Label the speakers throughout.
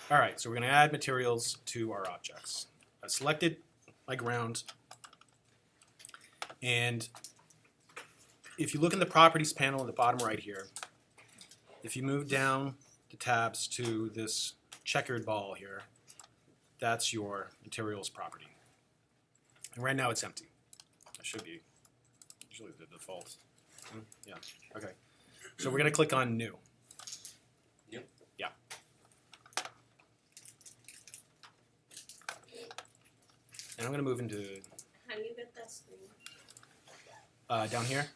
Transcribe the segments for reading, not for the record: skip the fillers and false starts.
Speaker 1: All right, so we're going to add materials to our objects. I selected my ground, and if you look in the properties panel at the bottom right here, if you move down the tabs to this checkered ball here, that's your materials property. And right now it's empty. That should be usually the default. Yeah, okay. So we're going to click on new.
Speaker 2: New?
Speaker 1: Yeah. And I'm going to move into
Speaker 3: How do you get that screen?
Speaker 1: down here.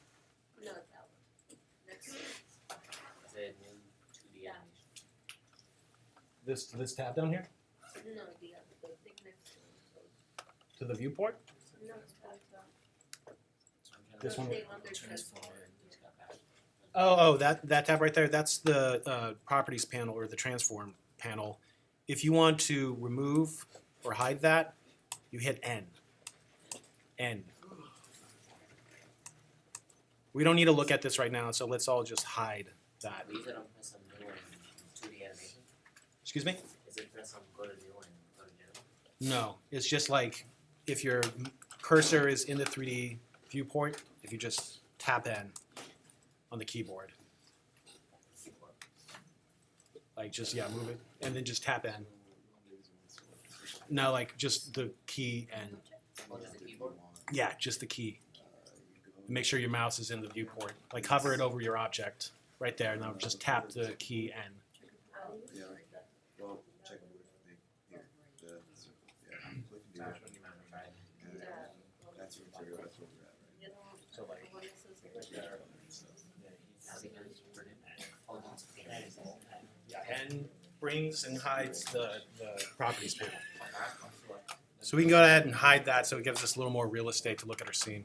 Speaker 3: No, that one. Next.
Speaker 2: Is it new 2D
Speaker 3: Yeah.
Speaker 2: animation?
Speaker 1: This tab down here
Speaker 3: No, the other, the big next one.
Speaker 1: to the viewport.
Speaker 3: No, it's not that.
Speaker 2: So I'm trying
Speaker 1: This
Speaker 2: to
Speaker 1: one?
Speaker 3: Thing under
Speaker 2: transform
Speaker 3: transform.
Speaker 2: and just got back.
Speaker 1: Oh, that tab right there. That's the properties panel or the transform panel. If you want to remove or hide that, you hit N. N. We don't need to look at this right now, so let's all just hide that.
Speaker 2: But you said I'm press on new and 2D animation?
Speaker 1: Excuse me?
Speaker 2: Is it press on go to new and go to general?
Speaker 1: No, it's just like if your cursor is in the 3D viewport, if you just tap N on the keyboard, like just, yeah, move it, and then just tap N. No, like just the key N.
Speaker 2: Oh, just the keyboard?
Speaker 1: Yeah, just the key. Make sure your mouse is in the viewport. Like hover it over your object right there. Now just tap the key N.
Speaker 4: Yeah. Well, check here. Click
Speaker 2: Sorry,
Speaker 4: here.
Speaker 2: you might have tried.
Speaker 4: And that's your material. That's what we're at, right?
Speaker 3: You know,
Speaker 1: So like,
Speaker 3: the one that says
Speaker 4: That's
Speaker 3: like-
Speaker 4: your stuff.
Speaker 2: How's it going? Pretty bad. Oh, no, it's okay.
Speaker 1: yeah, N brings and hides the properties panel. So we can go ahead and hide that so it gives us a little more real estate to look at our scene.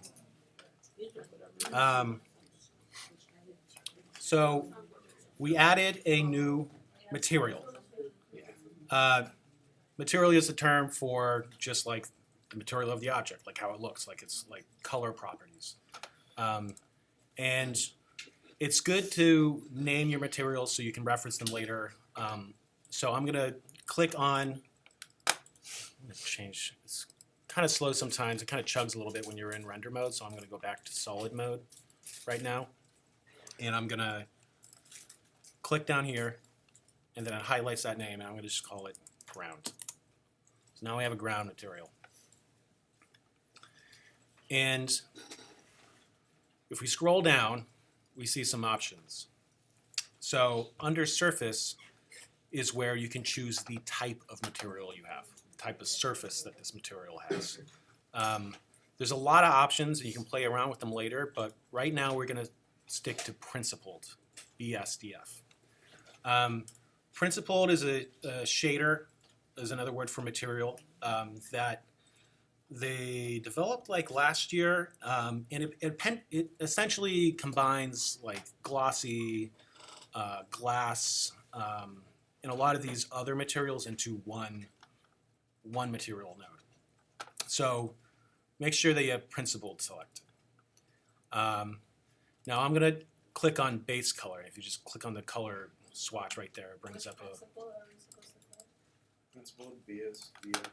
Speaker 1: So we added a new material. Material is the term for just like the material of the object, like how it looks, like it's like color properties. And it's good to name your materials so you can reference them later. So I'm gonna click on, I'm gonna change, it's kind of slow sometimes, it kind of chugs a little bit when you're in render mode, so I'm gonna go back to solid mode right now. And I'm gonna click down here, and then it highlights that name, and I'm gonna just call it ground. So now we have a ground material. And if we scroll down, we see some options. So under surface is where you can choose the type of material you have, the type of surface that this material has. There's a lot of options, and you can play around with them later, but right now we're gonna stick to principled, BSDF. Principled is a shader, is another word for material, that they developed like last year, and it essentially combines like glossy, glass, and a lot of these other materials into one material node. So make sure that you have principled selected. Now I'm gonna click on base color. If you just click on the color swatch right there, it brings up a.
Speaker 3: Principal or supposed to put?
Speaker 4: Principal, BS, BF.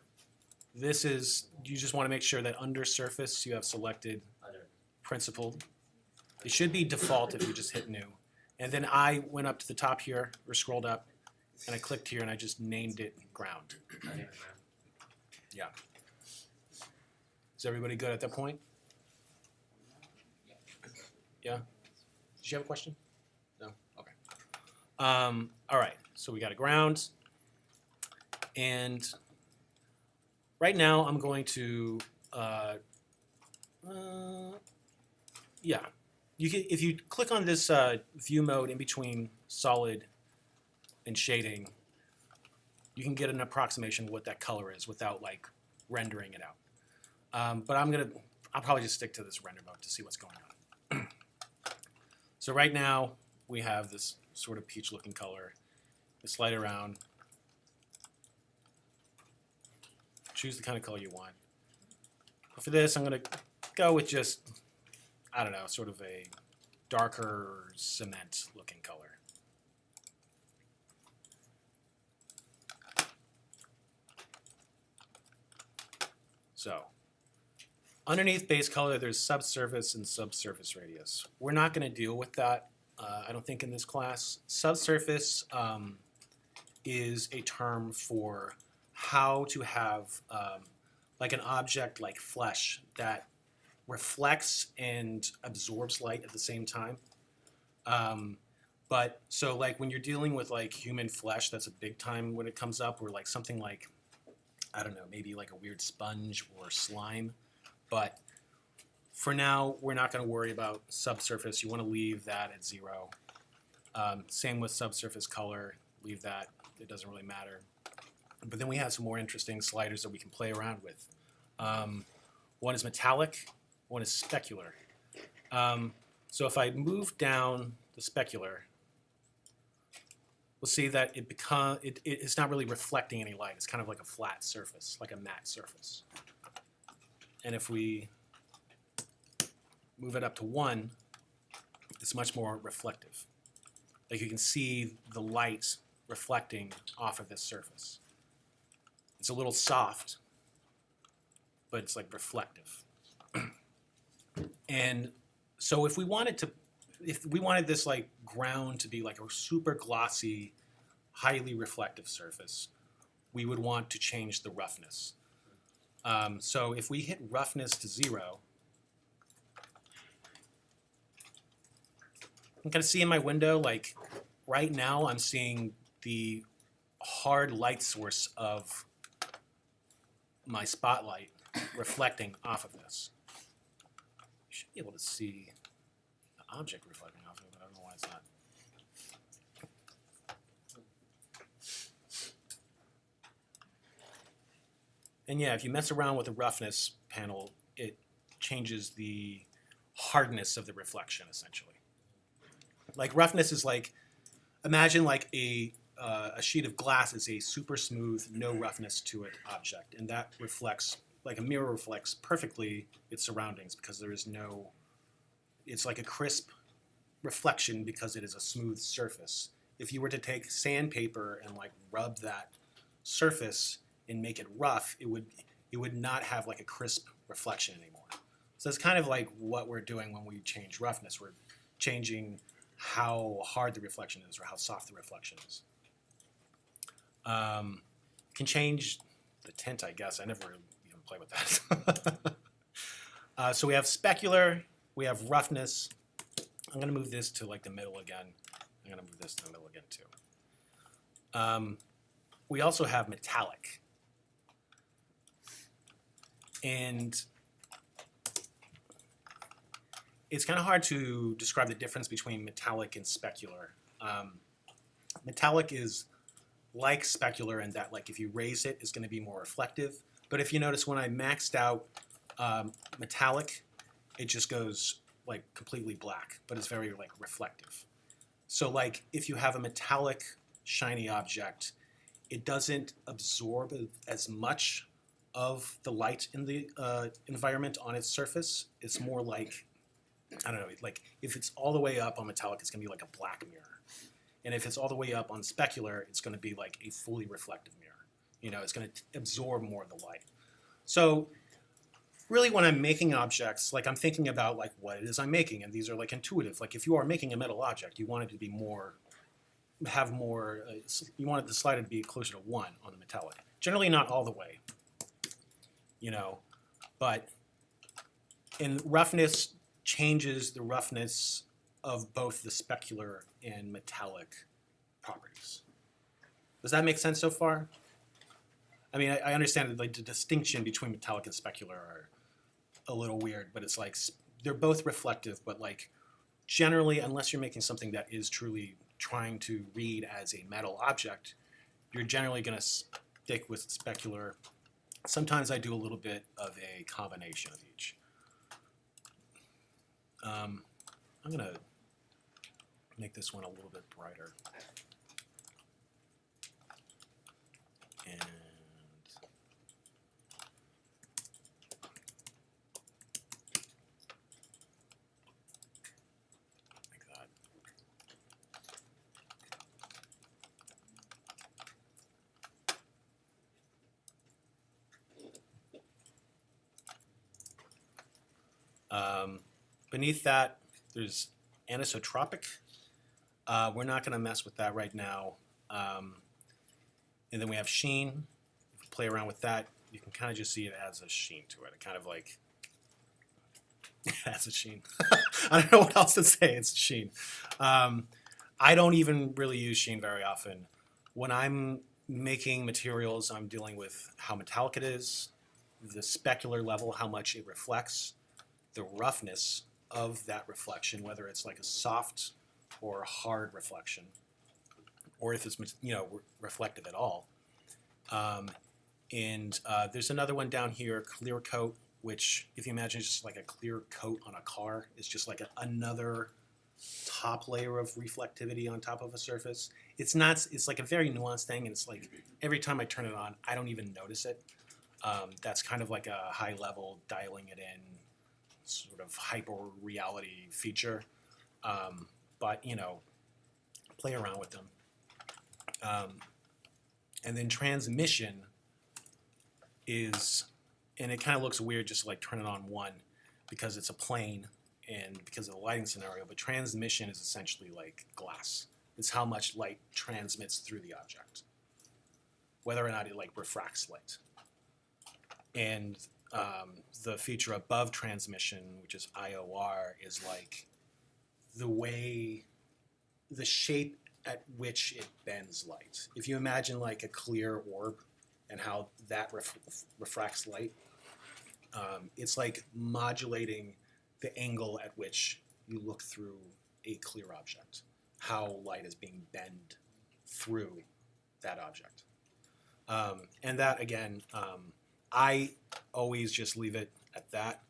Speaker 1: This is, you just want to make sure that under surface you have selected
Speaker 2: Other.
Speaker 1: principled. It should be default if you just hit new. And then I went up to the top here, or scrolled up, and I clicked here and I just named it ground.
Speaker 2: Other.
Speaker 1: Yeah. Is everybody good at that point? Yeah? Did you have a question? No? Okay. All right, so we got a ground. And right now I'm going to, yeah. You can, if you click on this view mode in between solid and shading, you can get an approximation of what that color is without like rendering it out. But I'll probably just stick to this render mode to see what's going on. So right now we have this sort of peach looking color. Slide around. Choose the kind of color you want. But for this, I'm going to go with just, I don't know, sort of a darker cement looking color. So underneath base color, there's subsurface and subsurface radius. We're not going to deal with that, I don't think, in this class. Subsurface is a term for how to have like an object like flesh that reflects and absorbs light at the same time. But so like when you're dealing with like human flesh, that's a big time when it comes up, or like something like, I don't know, maybe like a weird sponge or slime. But for now, we're not going to worry about subsurface. You want to leave that at 0. Same with subsurface color, leave that, it doesn't really matter. But then we have some more interesting sliders that we can play around with. One is metallic, one is specular. So if I move down the specular, we'll see that it's not really reflecting any light. It's kind of like a flat surface, like a matte surface. And if we move it up to 1, it's much more reflective. Like you can see the light reflecting off of this surface. It's a little soft, but it's like reflective. And so if we wanted this like ground to be like a super glossy, highly reflective surface, we would want to change the roughness. So if we hit roughness to 0, I'm going to see in my window, like right now I'm seeing the hard light source of my spotlight reflecting off of this. You should be able to see the object reflecting off of it, but I don't know why it's not. And yeah, if you mess around with the roughness panel, it changes the hardness of the reflection, essentially. Like roughness is like, imagine like a sheet of glass is a super smooth, no roughness to it object, and that reflects, like a mirror reflects perfectly its surroundings because there is no, it's like a crisp reflection because it is a smooth surface. If you were to take sandpaper and like rub that surface and make it rough, it would not have like a crisp reflection anymore. So it's kind of like what we're doing when we change roughness. We're changing how hard the reflection is or how soft the reflection is. Can change the tint, I guess. I never even play with that. So we have specular, we have roughness. I'm going to move this to like the middle again. I'm going to move this to the middle again too. We also have metallic. And it's kind of hard to describe the difference between metallic and specular. Metallic is like specular in that, like, if you raise it, it's going to be more reflective. But if you notice, when I maxed out metallic, it just goes like completely black, but it's very like reflective. So like if you have a metallic shiny object, it doesn't absorb as much of the light in the environment on its surface. It's more like, I don't know, like if it's all the way up on metallic, it's going to be like a black mirror. And if it's all the way up on specular, it's going to be like a fully reflective mirror. You know, it's going to absorb more of the light. So really when I'm making objects, like I'm thinking about like what it is I'm making, and these are like intuitive. Like if you are making a metal object, you want it to be more, have more, you want the slider to be closer to 1 on the metallic. Generally not all the way, you know, but in roughness changes the roughness of both the specular and metallic properties. Does that make sense so far? I mean, I understand that like the distinction between metallic and specular are a little weird, but it's like they're both reflective, but like generally, unless you're making something that is truly trying to read as a metal object, you're generally going to stick with specular. Sometimes I do a little bit of a combination of each. I'm going to make this one a little bit brighter. And like that. Beneath that, there's anisotropic. We're not going to mess with that right now. And then we have sheen. If we play around with that, you can kind of just see it adds a sheen to it. It kind of like it adds a sheen. I don't know what else to say. It's sheen. I don't even really use sheen very often. When I'm making materials, I'm dealing with how metallic it is, the specular level, how much it reflects, the roughness of that reflection, whether it's like a soft or a hard reflection, or if it's reflective at all. And there's another one down here, clear coat, which if you imagine just like a clear coat on a car, it's just like another top layer of reflectivity on top of a surface. It's not. It's like a very nuanced thing, and it's like every time I turn it on, I don't even notice it. That's kind of like a high level dialing it in, sort of hyper reality feature. But play around with them. And then transmission is, and it kind of looks weird just to like turn it on one because it's a plane and because of the lighting scenario, but transmission is essentially like glass. It's how much light transmits through the object, whether or not it like refracts light. And the feature above transmission, which is IOR, is like the shape at which it bends light. If you imagine like a clear orb and how that refracts light, it's like modulating the angle at which you look through a clear object, how light is being bent through that object. And that, again, I always just leave it at that.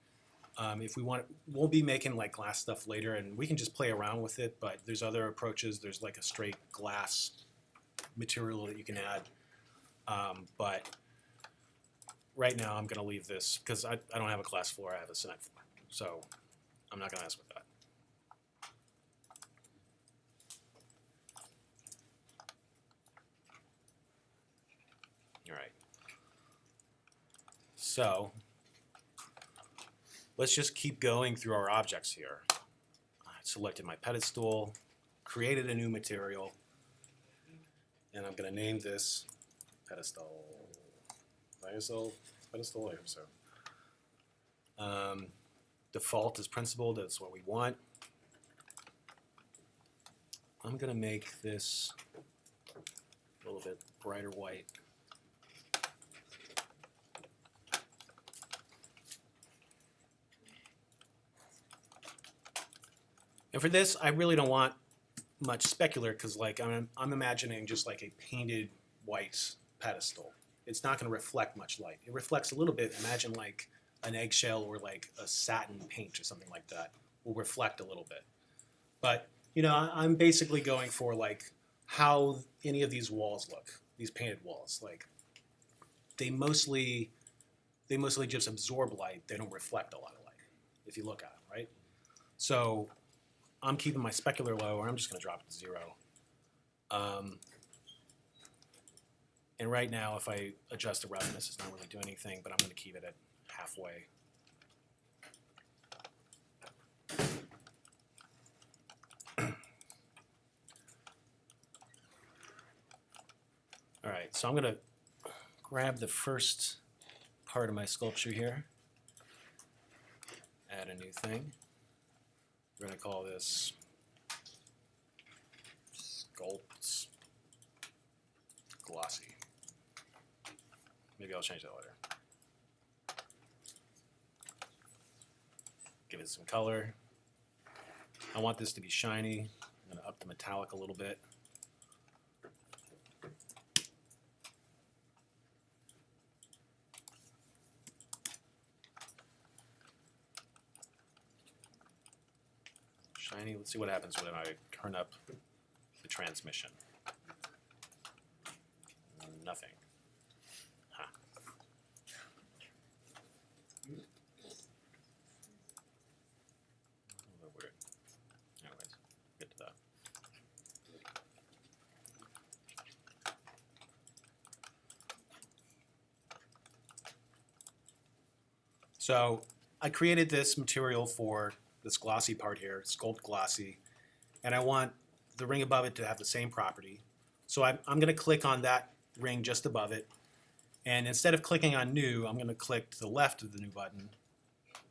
Speaker 1: If we want, we'll be making like glass stuff later, and we can just play around with it. But there's other approaches. There's like a straight glass material that you can add. But right now, I'm going to leave this because I don't have a glass floor. I have a cement floor, so I'm not going to mess with that. All right. So let's just keep going through our objects here. I selected my pedestal, created a new material, and I'm going to name this pedestal. Pedestal, I hope so. Default is principled, that's what we want. I'm going to make this a little bit brighter white. And for this, I really don't want much specular because, like, I'm imagining just like a painted white pedestal. It's not going to reflect much light. It reflects a little bit. Imagine like an eggshell or like a satin paint or something like that will reflect a little bit. But I'm basically going for like how any of these walls look. These painted walls, like they mostly just absorb light. They don't reflect a lot of light if you look at them, right? So I'm keeping my specular low, or I'm just going to drop it to 0. And right now, if I adjust the roughness, it's not really doing anything, but I'm going to keep it at halfway. All right, so I'm going to grab the first part of my sculpture here, add a new thing. We're going to call this Sculpts Glossy. Maybe I'll change that later. Give it some color. I want this to be shiny. I'm going to up the metallic a little bit. Shiny. Let's see what happens when I turn up the transmission. Nothing. Huh. A little weird. Anyways, get to that. So I created this material for this glossy part here, Sculpt Glossy, and I want the ring above it to have the same property. So I'm going to click on that ring just above it, and instead of clicking on New, I'm going to click to the left of the New button,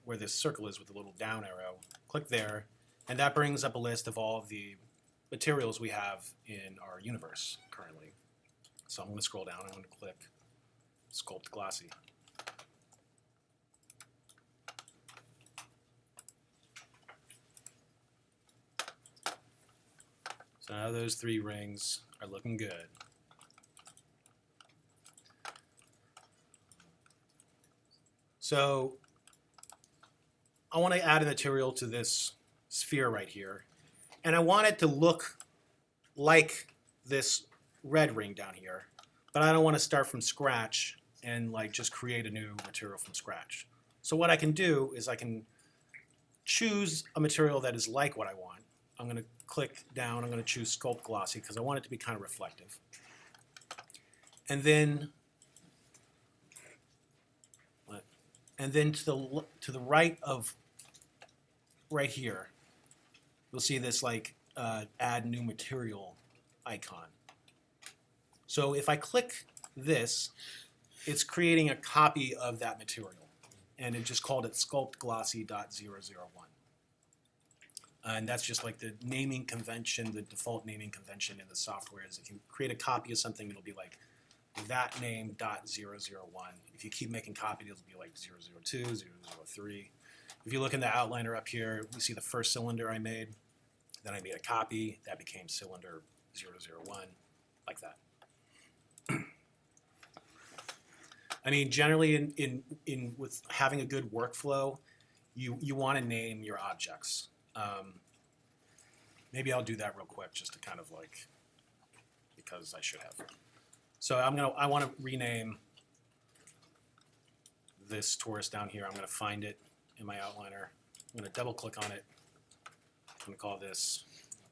Speaker 1: where this circle is with the little down arrow. Click there, and that brings up a list of all of the materials we have in our universe currently. So I'm going to scroll down, I'm going to click Sculpt Glossy. So now those 3 rings are looking good. So I want to add a material to this sphere right here, and I want it to look like this red ring down here, but I don't want to start from scratch and like just create a new material from scratch. So what I can do is I can choose a material that is like what I want. I'm going to click down, I'm going to choose Sculpt Glossy because I want it to be kind of reflective. And then to the right of right here, you'll see this like add new material icon. So if I click this, it's creating a copy of that material, and it just called it sculptglossy.001. And that's just like the naming convention, the default naming convention in the software is if you create a copy of something, it'll be like that name .001. If you keep making copies, it'll be like 002, 003. If you look in the outliner up here, you see the first cylinder I made. Then I made a copy. That became cylinder 001, like that. I mean, generally, in with having a good workflow, you want to name your objects. Maybe I'll do that real quick, just to kind of like, because I should have. So I want to rename this torus down here. I'm going to find it in my outliner. I'm going to double click on it. I'm going to call this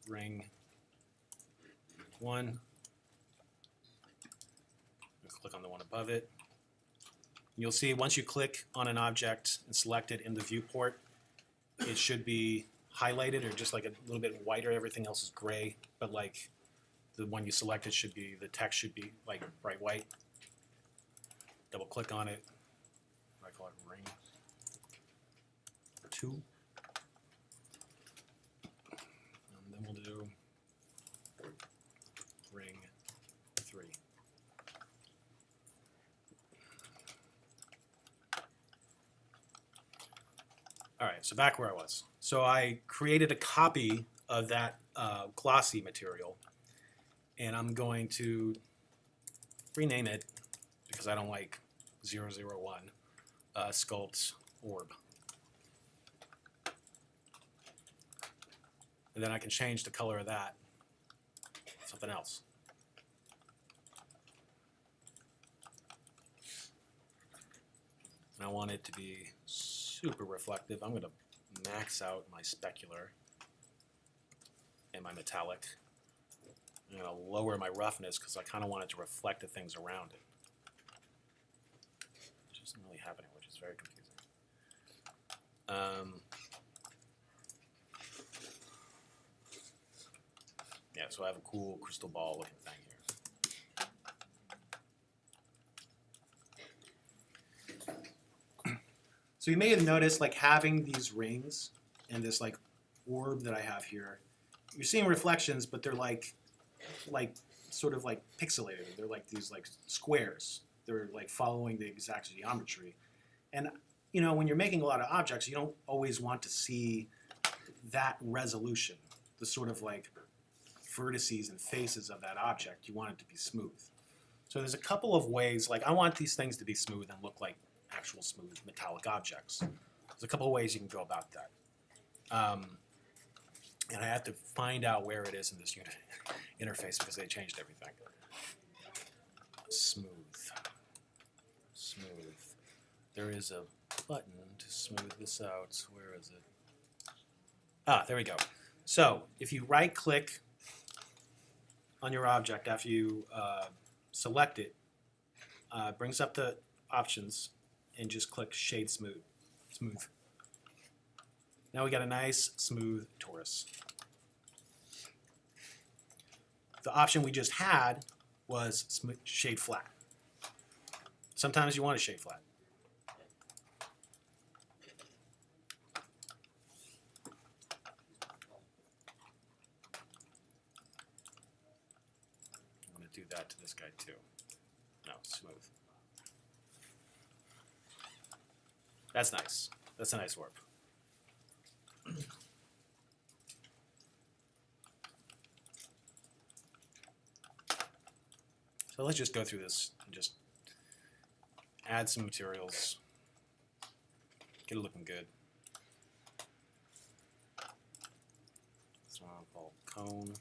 Speaker 1: ring 1. I'm going to click on the one above it. You'll see once you click on an object and select it in the viewport, it should be highlighted or just like a little bit whiter. Everything else is gray, but like the one you selected should be, the text should be like bright white. Double click on it. I call it ring 2. And then we'll do ring 3. All right, so back where I was. So I created a copy of that glossy material, and I'm going to rename it, because I don't like 001, Sculpt Orb. And then I can change the color of that to something else. And I want it to be super reflective. I'm going to max out my specular and my metallic. I'm going to lower my roughness because I kind of want it to reflect the things around it. Which isn't really happening, which is very confusing. Yeah, so I have a cool crystal ball looking thing here. So you may have noticed, like, having these rings and this like orb that I have here, you're seeing reflections, but they're like sort of like pixelated. They're like these like squares. They're like following the exact geometry. And you know, when you're making a lot of objects, you don't always want to see that resolution, the sort of like vertices and faces of that object. You want it to be smooth. So there's a couple of ways, like I want these things to be smooth and look like actual smooth metallic objects. There's a couple of ways you can go about that. And I have to find out where it is in this unit interface because they changed everything. Smooth. Smooth. There is a button to smooth this out. Where is it? Ah, there we go. So if you right click on your object after you select it, brings up the options and just click Shade Smooth. Now we got a nice smooth torus. The option we just had was shade flat. Sometimes you want to shade flat. I'm going to do that to this guy too. No, smooth. That's nice. That's a nice warp. So let's just go through this and just add some materials, get it looking good. This one I'll call cone.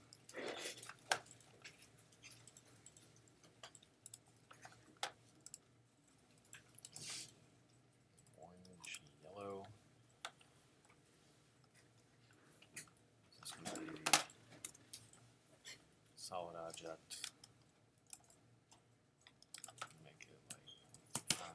Speaker 1: Orange, yellow. This is going to be solid object. Make it like 5.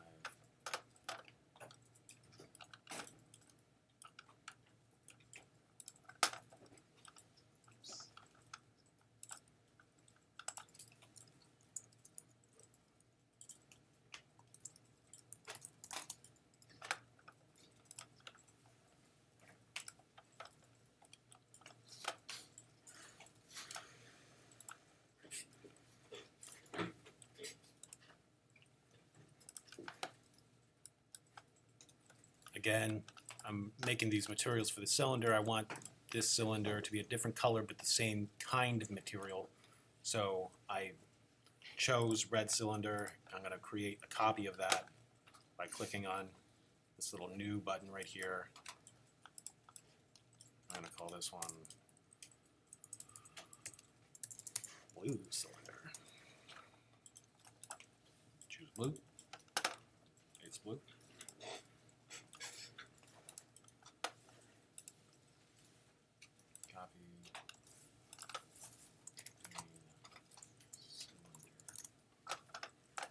Speaker 1: Again, I'm making these materials for the cylinder. I want this cylinder to be a different color but the same kind of material. So I chose red cylinder. I'm going to create a copy of that by clicking on this little new button right here. I'm going to call this one blue cylinder. Choose blue. It's blue. Copy cylinder.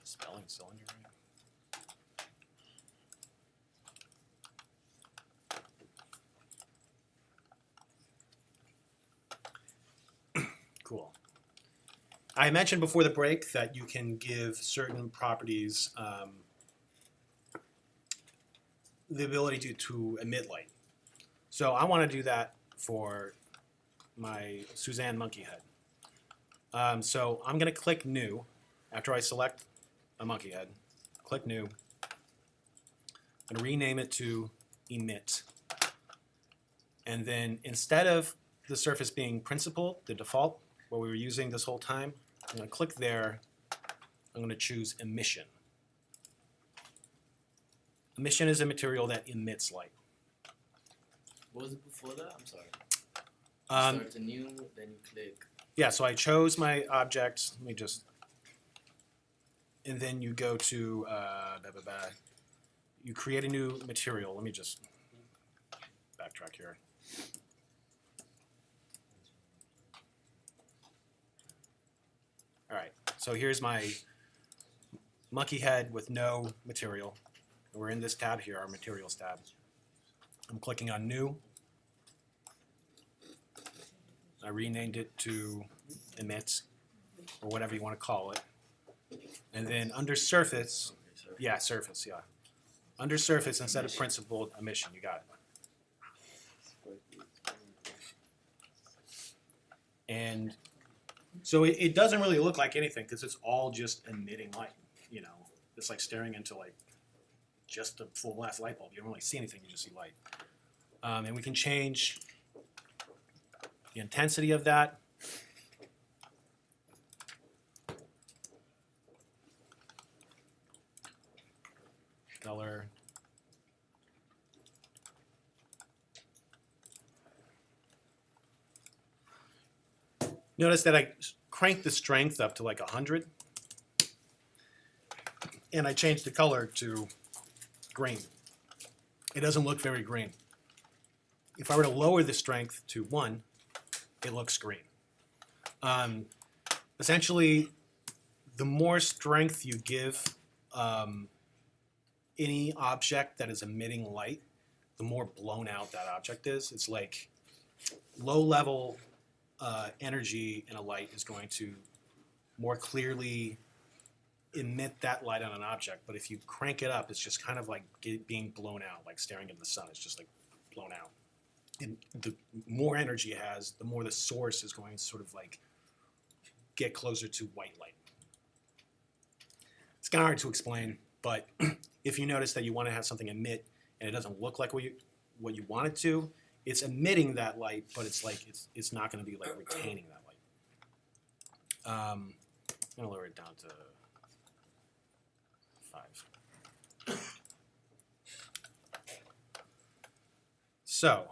Speaker 1: Spelling cylinder right? Cool. I mentioned before the break that you can give certain properties the ability to emit light. So I want to do that for my Suzanne monkey head. So I'm going to click New after I select a monkey head. Click New. I'm going to rename it to Emit. And then instead of the surface being Principled, the default, what we were using this whole time, I'm going to click there. I'm going to choose Emission. Emission is a material that emits light.
Speaker 5: What was it before that? I'm sorry.
Speaker 1: Um,
Speaker 5: Start to new, then you click.
Speaker 1: Yeah, so I chose my object. Let me just, and then you go to, you create a new material. Let me just backtrack here. All right, so here's my monkey head with no material. We're in this tab here, our materials tab. I'm clicking on New. I renamed it to Emit, or whatever you want to call it. And then under Surface, yeah, Surface, yeah. Under Surface, instead of Principled, Emission, you got it. And so it doesn't really look like anything because it's all just emitting light, you know. It's like staring into like just a full glass light bulb. You don't really see anything, you just see light. And we can change the intensity of that. Color. Notice that I cranked the strength up to like 100. And I changed the color to green. It doesn't look very green. If I were to lower the strength to 1, it looks green. Essentially, the more strength you give any object that is emitting light, the more blown out that object is. It's like low level energy in a light is going to more clearly emit that light on an object, but if you crank it up, it's just kind of like being blown out, like staring into the sun. It's just like blown out. And the more energy it has, the more the source is going to sort of like get closer to white light. It's kind of hard to explain, but if you notice that you want to have something emit and it doesn't look like what you want it to, it's emitting that light, but it's like it's not going to be like retaining that light. I'm gonna lower it down to 5. So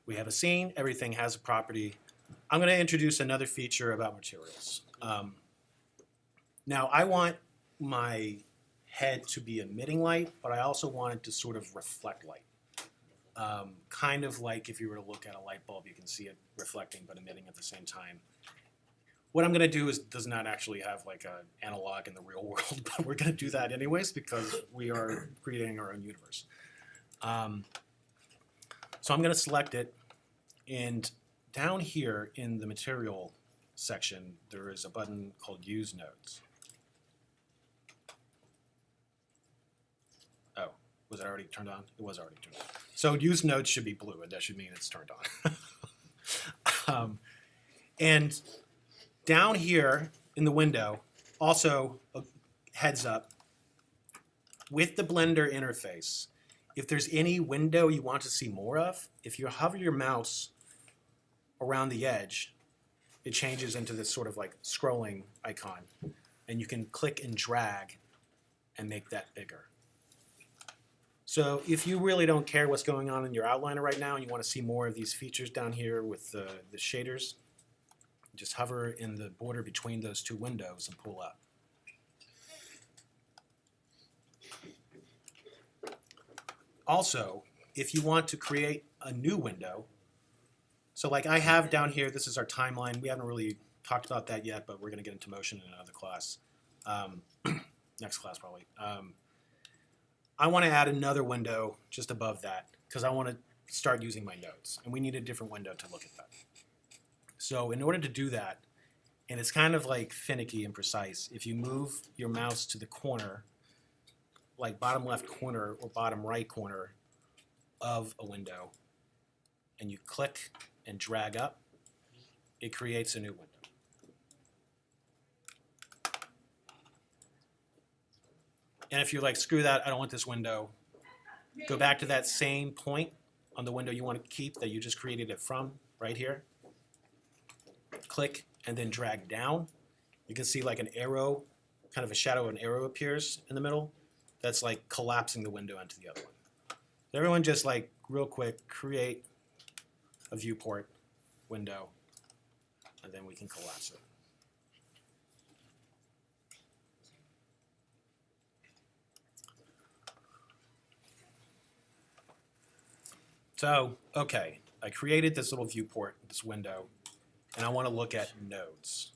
Speaker 1: we have a scene. Everything has a property. I'm going to introduce another feature about materials. Now, I want my head to be emitting light, but I also want it to sort of reflect light. Kind of like if you were to look at a light bulb, you can see it reflecting but emitting at the same time. What I'm going to do does not actually have like an analog in the real world, but we're going to do that anyways because we are creating our own universe. So I'm going to select it, and down here in the material section, there is a button called Use Nodes. Oh, was it already turned on? It was already turned on. So Use Nodes should be blue, and that should mean it's turned on. And down here in the window, also a heads up, with the Blender interface, if there's any window you want to see more of, if you hover your mouse around the edge, it changes into this sort of like scrolling icon, and you can click and drag and make that bigger. So if you really don't care what's going on in your outliner right now and you want to see more of these features down here with the shaders, just hover in the border between those two windows and pull up. Also, if you want to create a new window, so like I have down here, this is our timeline. We haven't really talked about that yet, but we're going to get into motion in another class. Next class probably. I want to add another window just above that because I want to start using my nodes, and we need a different window to look at that. So in order to do that, and it's kind of like finicky and precise, if you move your mouse to the corner, like bottom left corner or bottom right corner of a window, and you click and drag up, it creates a new window. And if you're like, screw that, I don't want this window, go back to that same point on the window you want to keep that you just created it from, right here. Click and then drag down. You can see like an arrow, kind of a shadow of an arrow appears in the middle. That's like collapsing the window into the other one. So everyone just like real quick, create a viewport window, and then we can collapse it. So, okay, I created this little viewport, this window, and I want to look at nodes.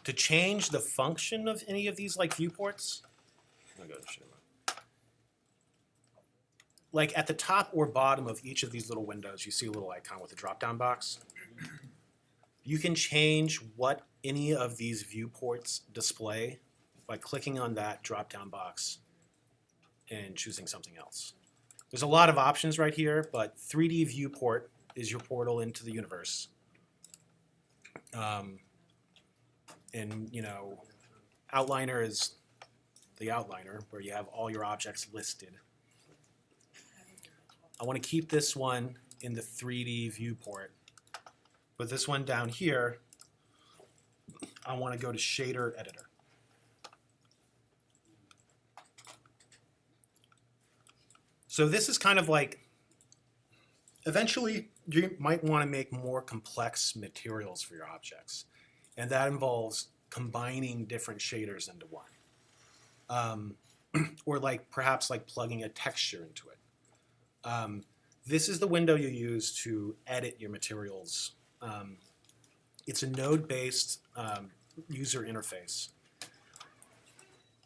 Speaker 1: To change the function of any of these like viewports, I'm gonna go to show you. Like at the top or bottom of each of these little windows, you see a little icon with a drop-down box. You can change what any of these viewports display by clicking on that drop-down box and choosing something else. There's a lot of options right here, but 3D viewport is your portal into the universe. And you know, outliner is the outliner where you have all your objects listed. I want to keep this one in the 3D viewport, but this one down here, I want to go to shader editor. So this is kind of like, eventually you might want to make more complex materials for your objects. And that involves combining different shaders into one. Or like perhaps like plugging a texture into it. This is the window you use to edit your materials. It's a node-based user interface.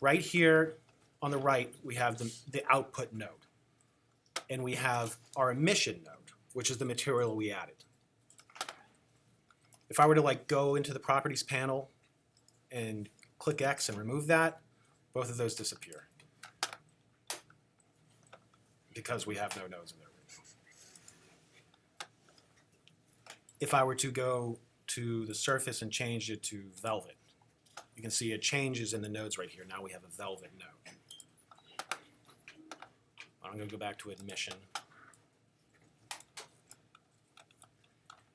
Speaker 1: Right here on the right, we have the output node. And we have our emission node, which is the material we added. If I were to like go into the properties panel and click X and remove that, both of those disappear because we have no nodes in there. If I were to go to the surface and change it to velvet, you can see it changes in the nodes right here. Now we have a velvet node. I'm going to go back to admission.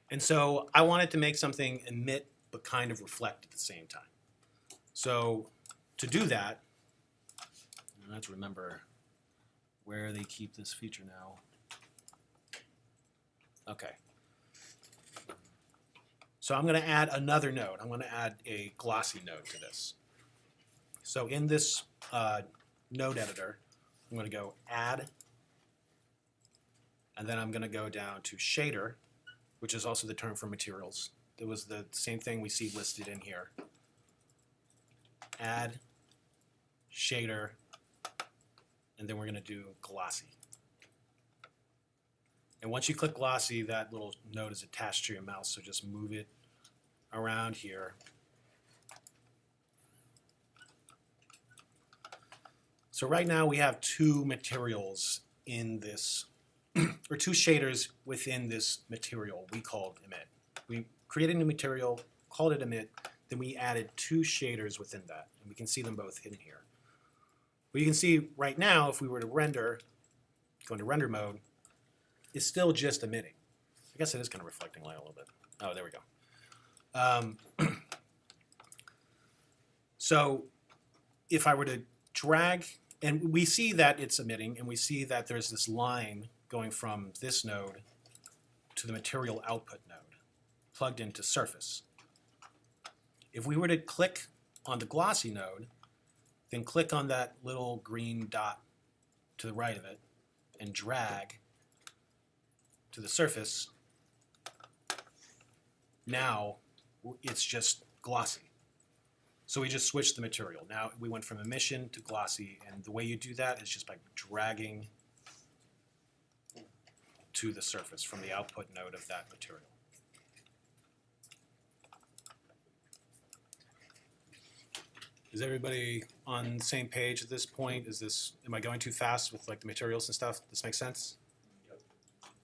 Speaker 1: And so I wanted to make something emit but kind of reflect at the same time. So to do that, I have to remember where they keep this feature now. Okay. So I'm going to add another node. I'm going to add a glossy node to this. So in this node editor, I'm going to go add, and then I'm going to go down to shader, which is also the term for materials. It was the same thing we see listed in here. Add, shader, and then we're going to do glossy. And once you click glossy, that little node is attached to your mouse, so just move it around here. So right now we have two materials in this, or two shaders within this material we called emit. We created a new material, called it emit, then we added two shaders within that, and we can see them both hidden here. But you can see right now, if we were to render, go into render mode, it's still just emitting. I guess it is kind of reflecting light a little bit. Oh, there we go. So if I were to drag, and we see that it's emitting, and we see that there's this line going from this node to the material output node, plugged into surface. If we were to click on the glossy node, then click on that little green dot to the right of it, and drag to the surface, now it's just glossy. So we just switched the material. Now we went from emission to glossy, and the way you do that is just by dragging to the surface from the output node of that material. Is everybody on the same page at this point? Am I going too fast with like the materials and stuff? This makes sense?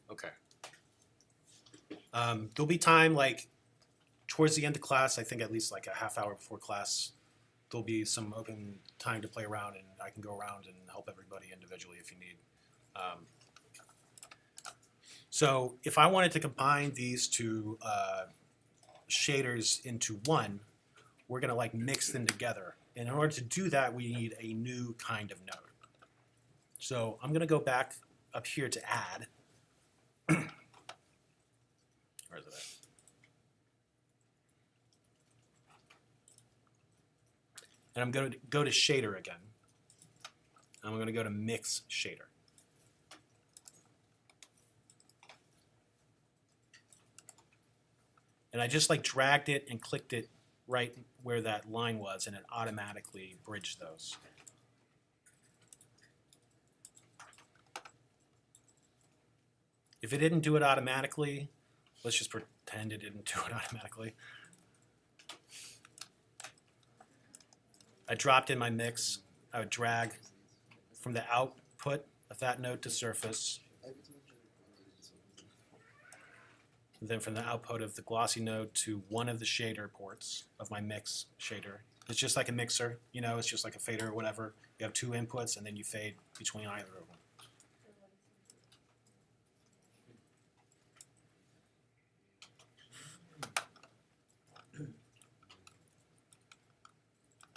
Speaker 1: Okay. There'll be time like towards the end of class, I think at least like a half hour before class, there'll be some open time to play around, and I can go around and help everybody individually if you need. So if I wanted to combine these two shaders into one, we're going to like mix them together. And in order to do that, we need a new kind of node. So I'm going to go back up here to add. Where is it at? And I'm going to go to shader again. And I'm going to go to mix shader. And I just like dragged it and clicked it right where that line was, and it automatically bridged those. If it didn't do it automatically, let's just pretend it didn't do it automatically. I dropped in my mix. I would drag from the output of that node to surface. And then from the output of the glossy node to one of the shader ports of my mix shader. It's just like a mixer, you know, it's just like a fader or whatever. You have two inputs and then you fade between either of them.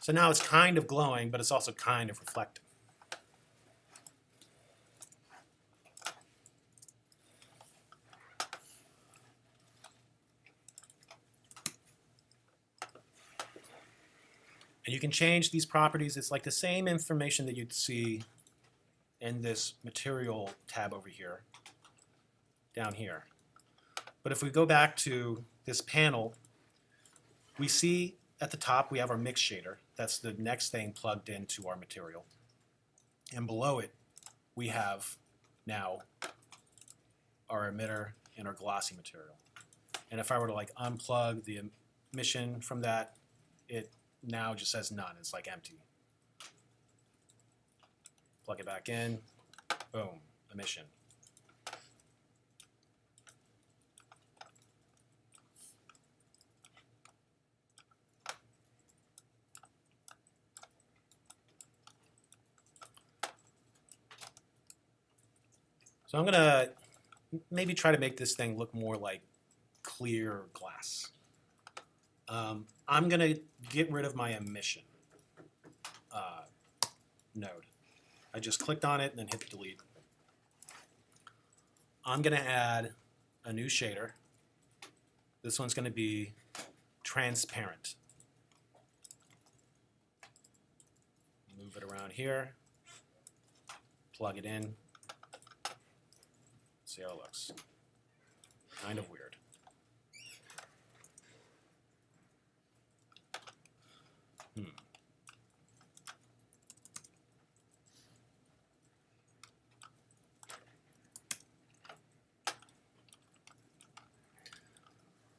Speaker 1: So now it's kind of glowing, but it's also kind of reflecting. And you can change these properties. It's like the same information that you'd see in this material tab over here, down here. But if we go back to this panel, we see at the top, we have our mix shader. That's the next thing plugged into our material. And below it, we have now our emitter and our glossy material. And if I were to like unplug the emission from that, it now just says none. It's like empty. Plug it back in, boom, emission. So I'm gonna maybe try to make this thing look more like clear glass. I'm gonna get rid of my emission node. I just clicked on it and then hit delete. I'm gonna add a new shader. This one's gonna be transparent. Move it around here, plug it in. See how it looks. Kind of weird.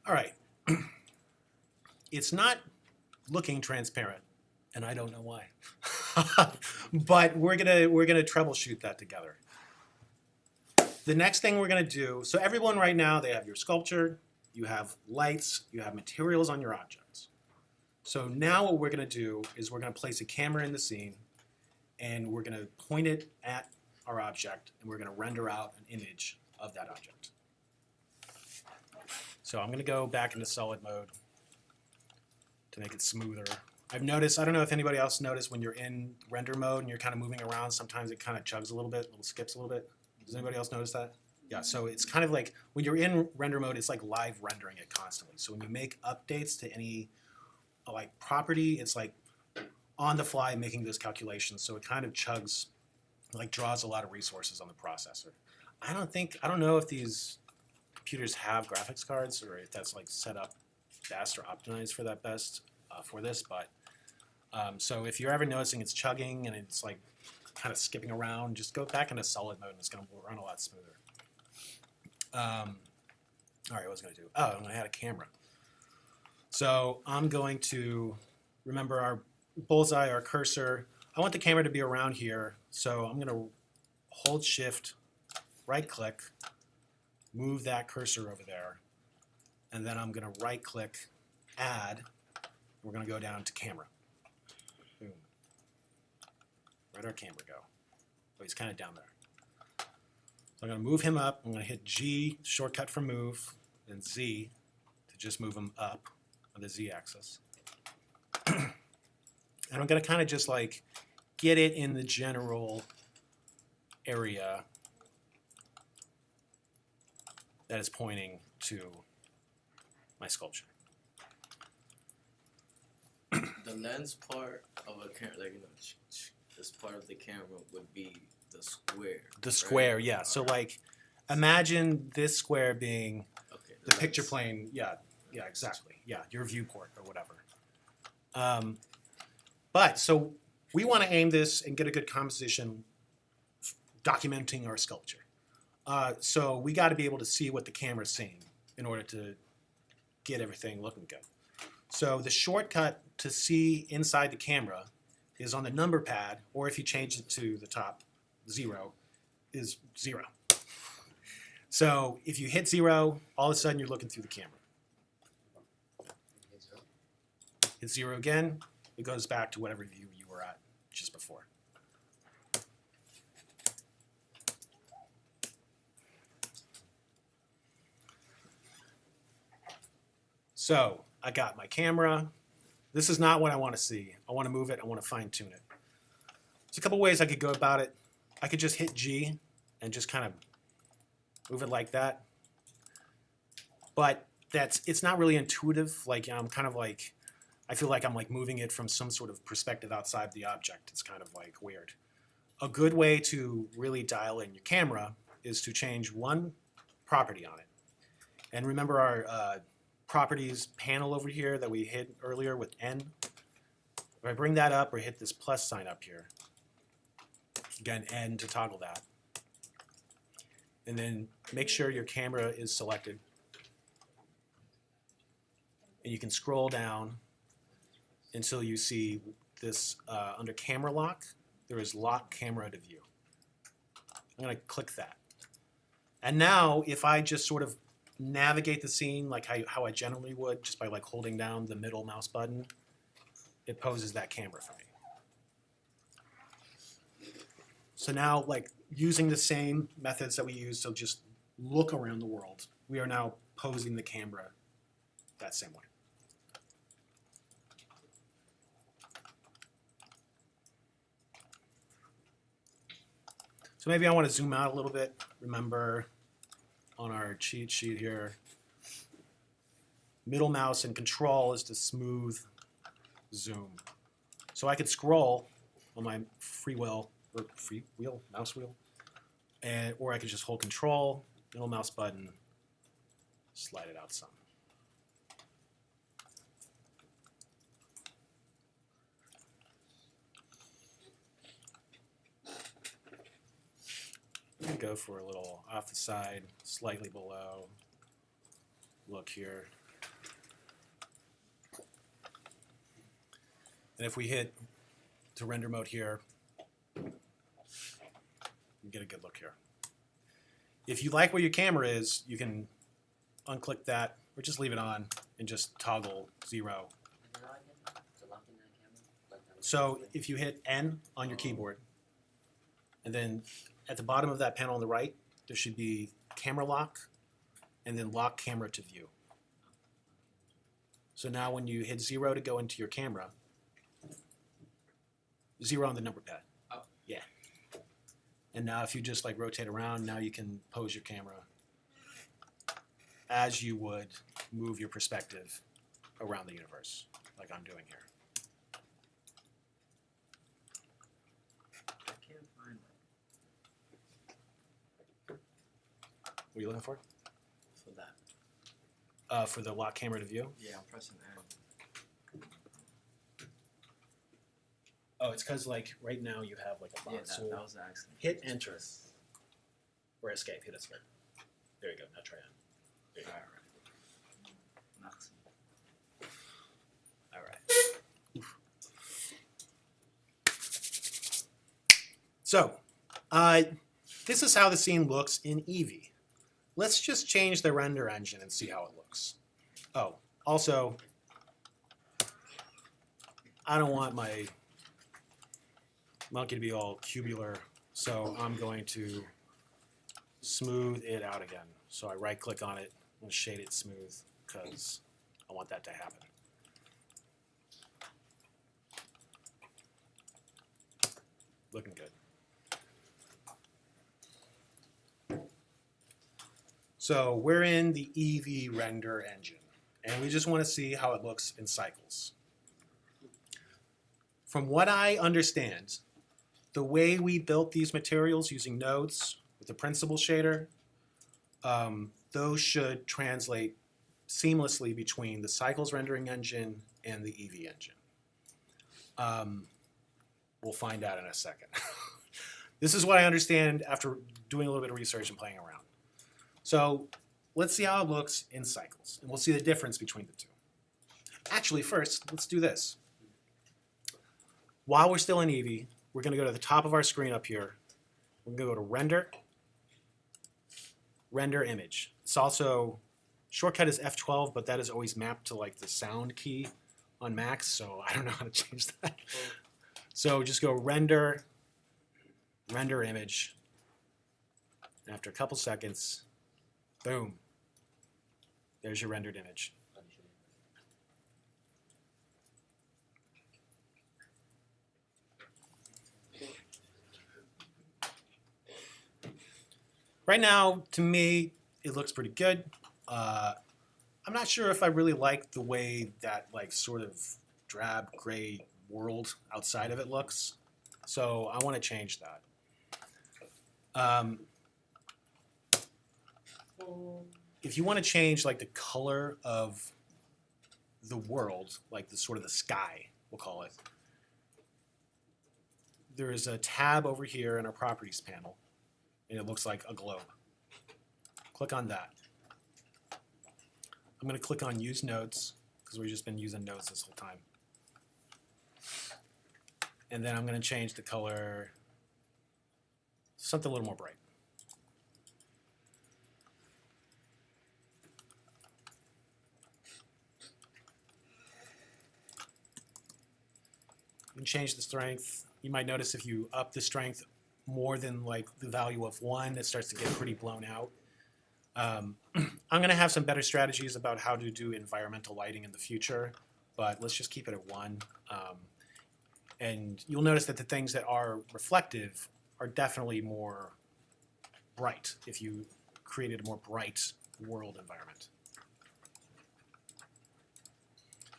Speaker 1: All right. It's not looking transparent, and I don't know why. But we're gonna troubleshoot that together. The next thing we're gonna do, so everyone right now, they have your sculpture, you have lights, you have materials on your objects. So now what we're gonna do is we're gonna place a camera in the scene, and we're gonna point it at our object, and we're gonna render out an image of that object. So I'm gonna go back into solid mode to make it smoother. I've noticed, I don't know if anybody else noticed when you're in render mode and you're kind of moving around, sometimes it kind of chugs a little bit, skips a little bit. Does anybody else notice that? Yeah, so it's kind of like when you're in render mode, it's like live rendering it constantly. So when you make updates to any like property, it's like on the fly making those calculations. So it kind of chugs, like draws a lot of resources on the processor. I don't know if these computers have graphics cards or if that's like set up best or optimized for that best for this, but so if you're ever noticing it's chugging and it's like kind of skipping around, just go back into solid mode and it's going to run a lot smoother. All right, what was I going to do? Oh, I'm going to add a camera. So I'm going to remember our bullseye, our cursor. I want the camera to be around here, so I'm going to hold shift, right click, move that cursor over there, and then I'm going to right click, add. We're going to go down to camera. Boom. Where'd our camera go? Oh, he's kind of down there. So I'm going to move him up. I'm going to hit G, shortcut for move, and Z to just move him up on the Z axis. And I'm going to kind of just like get it in the general area that is pointing to my sculpture.
Speaker 5: The lens part of a camera, like this part of the camera would be the square.
Speaker 1: The square,
Speaker 5: right?
Speaker 1: yeah. So
Speaker 5: Alright.
Speaker 1: like, imagine this square being
Speaker 5: Okay,
Speaker 1: the picture
Speaker 5: lens.
Speaker 1: plane. Yeah, yeah, exactly. Yeah, your viewport or whatever. But so we want to aim this and get a good composition documenting our sculpture. So we got to be able to see what the camera's seeing in order to get everything looking good. So the shortcut to see inside the camera is on the number pad, or if you change it to the top, 0, is 0. So if you hit 0, all of a sudden you're looking through the camera. Hit 0 again, it goes back to whatever view you were at just before. So I got my camera. This is not what I want to see. I want to move it. I want to fine tune it. There's a couple ways I could go about it. I could just hit G and just kind of move it like that. But it's not really intuitive. Like I'm kind of like, I feel like I'm like moving it from some sort of perspective outside the object. It's kind of like weird. A good way to really dial in your camera is to change one property on it. And remember our properties panel over here that we hit earlier with N. If I bring that up or hit this plus sign up here, again, N to toggle that. And then make sure your camera is selected. And you can scroll down until you see this under camera lock, there is lock camera to view. I'm gonna click that. And now if I just sort of navigate the scene like how I generally would, just by like holding down the middle mouse button, it poses that camera for me. So now, like using the same methods that we use to just look around the world, we are now posing the camera that same way. So maybe I want to zoom out a little bit. Remember on our cheat sheet here, middle mouse and control is to smooth zoom. So I could scroll on my mouse wheel, or I could just hold control, middle mouse button, slide it out some. I'm gonna go for a little off the side, slightly below look here. And if we hit to render mode here, you get a good look here. If you like where your camera is, you can unclick that or just leave it on and just toggle 0. So if you hit N on your keyboard, and then at the bottom of that panel on the right, there should be camera lock, and then lock camera to view. So now when you hit 0 to go into your camera, 0 on the number pad.
Speaker 2: Oh.
Speaker 1: Yeah. And now if you just like rotate around, now you can pose your camera as you would move your perspective around the universe, like I'm doing here.
Speaker 2: I can't find it.
Speaker 1: What are you looking for?
Speaker 5: For that.
Speaker 1: For the lock camera to view?
Speaker 5: Yeah, I'm pressing N.
Speaker 1: Oh, it's because like right now you have like a
Speaker 5: Yeah,
Speaker 1: box.
Speaker 5: that was the accident.
Speaker 1: Hit enter. Or escape, hit escape. There you go, now try it. There you go.
Speaker 5: Nice.
Speaker 1: All right. So, this is how the scene looks in Eevee. Let's just change the render engine and see how it looks. Oh, also, I don't want my monkey to be all cubular, so I'm going to smooth it out again. So I right click on it and shade it smooth because I want that to happen. Looking good. So we're in the Eevee render engine, and we just want to see how it looks in cycles. From what I understand, the way we built these materials using nodes with the principal shader, those should translate seamlessly between the cycles rendering engine and the Eevee engine. We'll find out in a second. This is what I understand after doing a little bit of research and playing around. So let's see how it looks in cycles, and we'll see the difference between the two. Actually, first, let's do this. While we're still in Eevee, we're going to go to the top of our screen up here. We're going to go to Render, Render Image. It's also, shortcut is F12, but that is always mapped to like the sound key on Macs, so I don't know how to change that. So just go Render, Render Image. And after a couple seconds, boom, there's your rendered image. Right now, to me, it looks pretty good. I'm not sure if I really like the way that like sort of drab gray world outside of it looks. So I want to change that. If you want to change like the color of the world, like the sort of the sky, we'll call it, there is a tab over here in our properties panel, and it looks like a globe. Click on that. I'm going to click on Use Nodes, because we've just been using nodes this whole time. And then I'm going to change the color something a little more bright. You can change the strength. You might notice if you up the strength more than like the value of 1, it starts to get pretty blown out. I'm going to have some better strategies about how to do environmental lighting in the future, but let's just keep it at 1. And you'll notice that the things that are reflective are definitely more bright if you created a more bright world environment.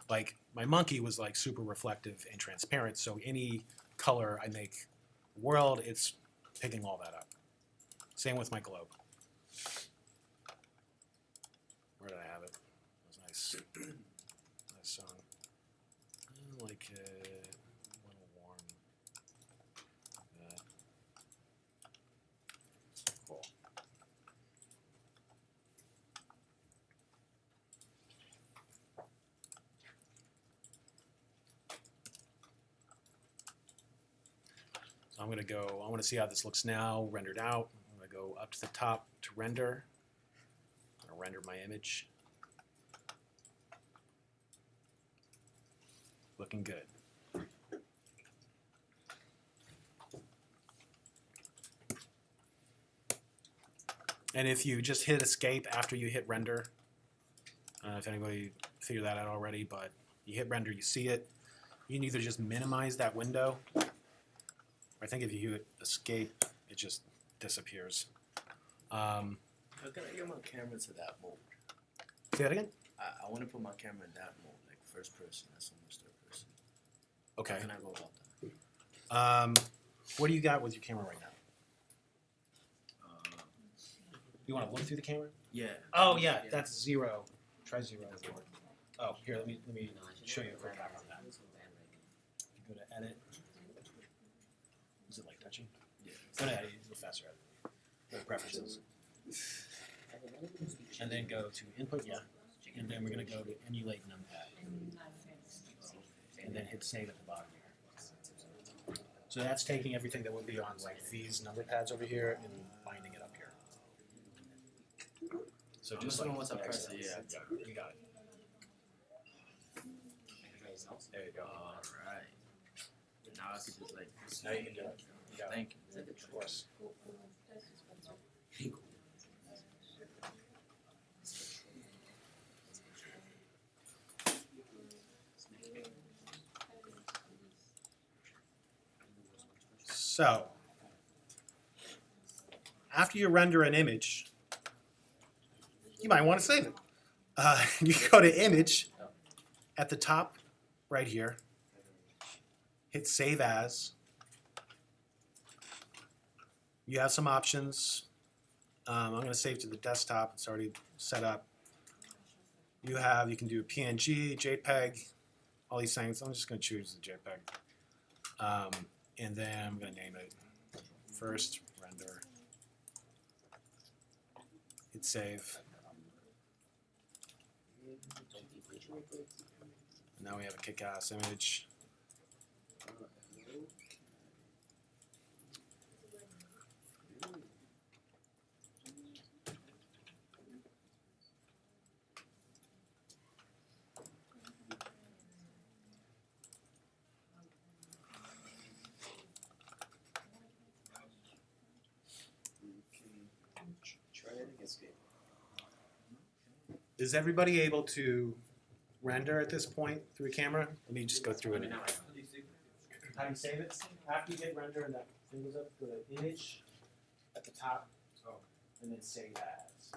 Speaker 1: Like my monkey was like super reflective and transparent, so any color I make world, it's picking all that up. Same with my globe. Where did I have it? That was nice. Nice song. I like it a little warm. Like that. Cool. So I'm going to go, I want to see how this looks now, rendered out. I'm going to go up to the top to render. I'm going to render my image. Looking good. And if you just hit escape after you hit render, I don't know if anybody figured that out already, but you hit render, you see it. You can either just minimize that window, or I think if you hit escape, it just disappears.
Speaker 5: How can I get my camera to that mode?
Speaker 1: Say that again?
Speaker 5: I want to put my camera in that mode, like first person, that's almost third person.
Speaker 1: Okay.
Speaker 5: How can I go about that?
Speaker 1: What do you got with your camera right now? You want to look through the camera?
Speaker 5: Yeah.
Speaker 1: Oh yeah, that's 0. Try 0. Oh, here, let me show you a quick hack on that. You go to edit. Is it like touching?
Speaker 5: Yeah.
Speaker 1: Go to edit, go faster at it. Go to preferences. And then go to input, yeah. And then we're gonna go to emulate numpad. And then hit save at the bottom here. So that's taking everything that would be on like these number pads over here and binding it up here. So
Speaker 5: I'm
Speaker 1: just
Speaker 5: assuming
Speaker 1: like
Speaker 5: once I press it, yeah.
Speaker 1: you got it. There you go.
Speaker 5: Alright. Now I can just like.
Speaker 1: Now you can do it. You got it.
Speaker 5: Thank you.
Speaker 1: Of course. So, after you render an image, you might want to save it. You go to Image at the top right here, hit Save As. You have some options. I'm going to save to the desktop. It's already set up. You can do PNG, JPEG, all these things. I'm just going to choose the JPEG. And then I'm going to name it first render. Hit save. And now we have a kick-ass image.
Speaker 4: Try it and escape.
Speaker 1: Is everybody able to render at this point through a camera? Let me just go through it. How do you save it? After you hit render and that thing goes up, go to image at the top, and then save as.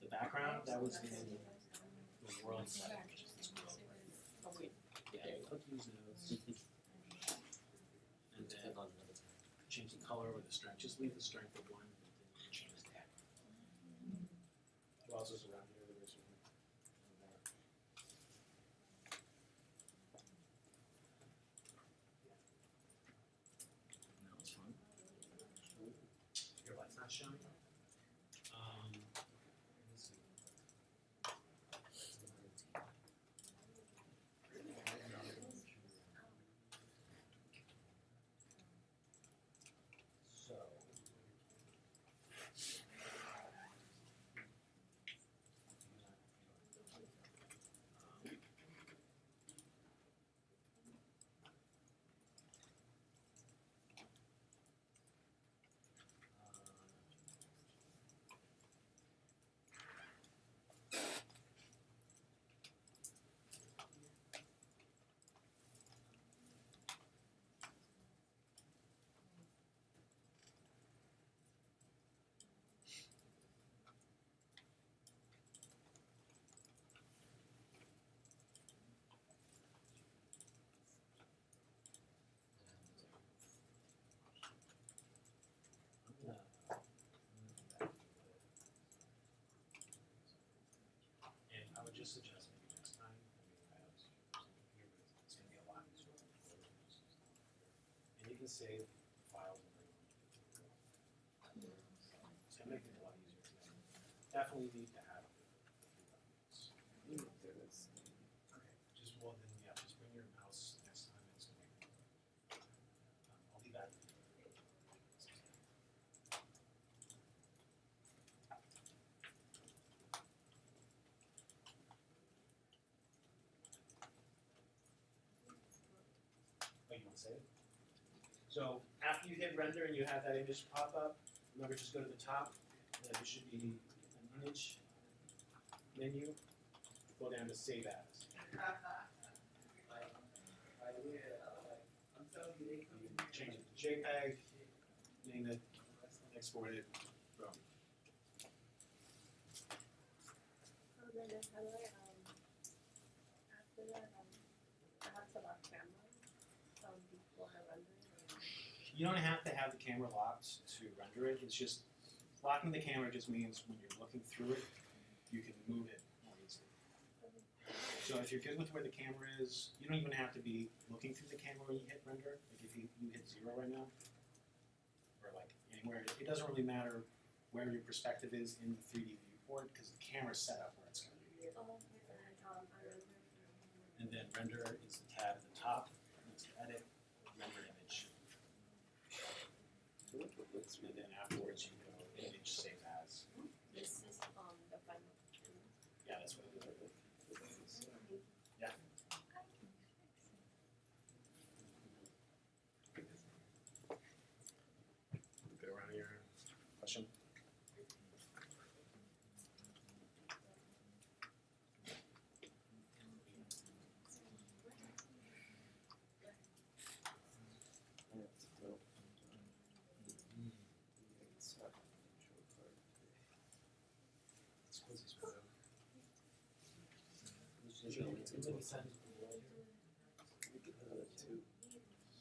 Speaker 1: The background, that was in the world setting. Yeah, click use nodes. And then change the color or the strength. Just leave the strength at 1 and change that. else is around here that is.
Speaker 5: No, it's fine.
Speaker 1: Your light's not showing? Let's see. So. And I would just suggest maybe next time, I have something here, but it's gonna be a lot easier. And you can save files and bring them. It's gonna make it a lot easier. Definitely need to have. Okay, just, well, then, yeah, just bring your mouse next time, it's gonna make. I'll be back. Oh, you wanna save it? So after you hit render and you have that image pop up, remember just go to the top, and there should be an image menu, go down to save as. You can change it to JPEG, name it, export it, boom.
Speaker 3: So then how do I, after that, I have to lock camera, before I render it.
Speaker 1: You don't have to have the camera locked to render it, it's just, locking the camera just means when you're looking through it, you can move it more easily. So if you're good with where the camera is, you don't even have to be looking through the camera when you hit render, like if you hit 0 right now, or like anywhere, it doesn't really matter where your perspective is in the 3D viewport, because the camera's set up where it's gonna be.
Speaker 3: Oh, I render.
Speaker 1: And then render is the tab at the top, next to edit, render image. And then afterwards you go image save as.
Speaker 3: This is, the final.
Speaker 1: Yeah, that's what it is. Yeah. Go around here. Question?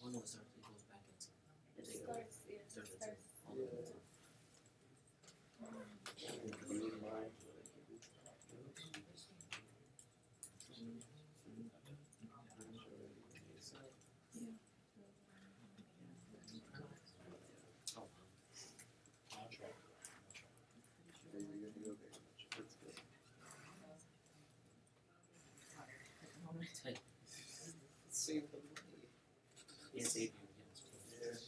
Speaker 2: Oh no, it starts, it goes back into.
Speaker 3: It starts, yeah, it
Speaker 2: Starts
Speaker 3: starts.
Speaker 1: I'll try.
Speaker 2: Save the money. Yeah, save you, yes.